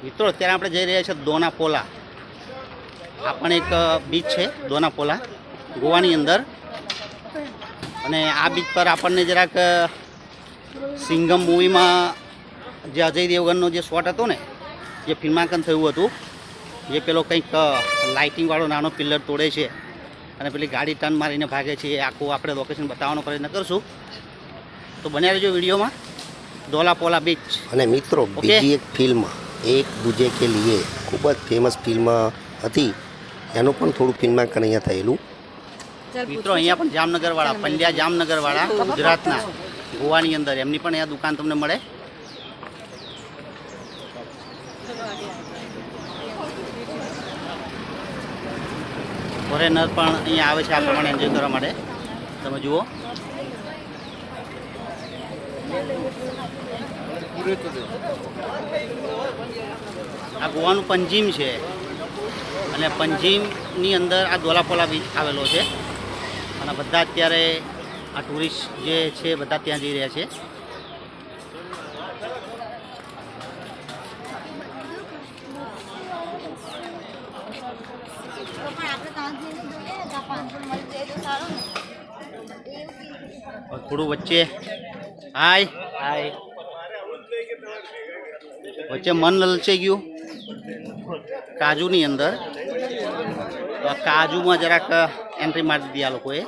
મિત્રો અત્યારે આપણે જઈ રહ્યા છીએ દોનાપોલા. આ પણ એક બીચ છે દોનાપોલા ગોવાની અંદર. અને આ બીચ પર આપણને જરાક સિંઘમ મૂવીમાં જે અજય દેવગનનો જે શોટ હતો ને, જે ફિલ્માંકન થયું હતું, જે પેલો કંઈક લાઇટિંગવાળો નાનો પિલ્લર તોડે છે અને પેલી ગાડી ટર્ન મારીને ભાગે છે, એ આખું આપણે લોકેશન બતાવવાનો પ્રયત્ન કરશું. તો બન્યા રહેજો વિડીયોમાં. દોનાપોલા બીચ. અને મિત્રો બીજી એક ફિલ્મ એક દૂજે કે લીએ ખૂબ જ ફેમસ ફિલ્મ હતી, એનું પણ થોડું ફિલ્માંકન અહીંયા થયેલું. મિત્રો અહીંયા પણ જામનગરવાળા, પંડ્યા જામનગરવાળા ગુજરાતના ગોવાની અંદર, એમની પણ અહીંયા દુકાન તમને મળે. ફોરેનર પણ અહીંયા આવે છે આ પ્રમાણે એન્જોય કરવા માટે. તમે જુઓ, આ ગોવાનું પંજીમ છે અને પંજીમની અંદર આ દોનાપોલા બીચ આવેલો છે. અને બધા અત્યારે આ ટુરિસ્ટ જે છે બધા ત્યાં જઈ રહ્યા છે. થોડું વચ્ચે હાય વચ્ચે મન લલચાઈ ગયું કાજુની અંદર. તો આ કાજુમાં જરાક એન્ટ્રી મારી દીધી આ લોકોએ.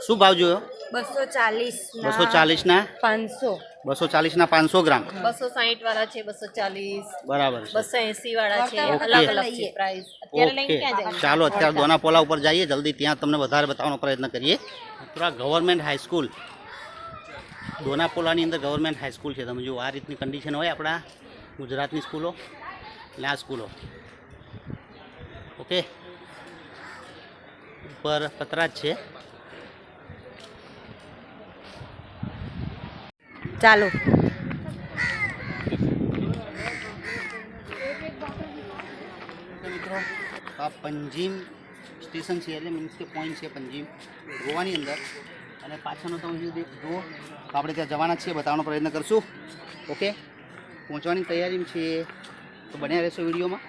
શું ભાવ જોયો? 240 240 500 240 500 ગ્રામ. 260 વાળા છે, 240 બરાબર છે. 280 વાળા છે. ઓકે. અલગ અલગ છે પ્રાઇસ. અત્યારે લઈને ઓકે, ક્યાં જાય? ચાલો અત્યારે દોનાપોલા ઉપર જઈએ જલ્દી, ત્યાં તમને વધારે બતાવવાનો પ્રયત્ન કરીએ. મિત્રો આ ગવર્મેન્ટ હાઈસ્કૂલ દોનાપોલાની અંદર ગવર્મેન્ટ હાઈસ્કૂલ છે. તમે જુઓ આ રીતની કન્ડિશન હોય આપણા ગુજરાતની સ્કૂલો, એટલે આ સ્કૂલો. ઓકે, ઉપર પતરા જ છે. ચાલો મિત્રો આ પંજીમ સ્ટેશન છે, એટલે મીન્સ કે પોઈન્ટ છે પંજીમ ગોવાની અંદર. અને પાછળનો તમે જુઓ તો આપણે ત્યાં જવાના છીએ, બતાવવાનો પ્રયત્ન કરશું. ઓકે, પહોંચવાની તૈયારી છે, તો બન્યા રહેશો વિડીયોમાં.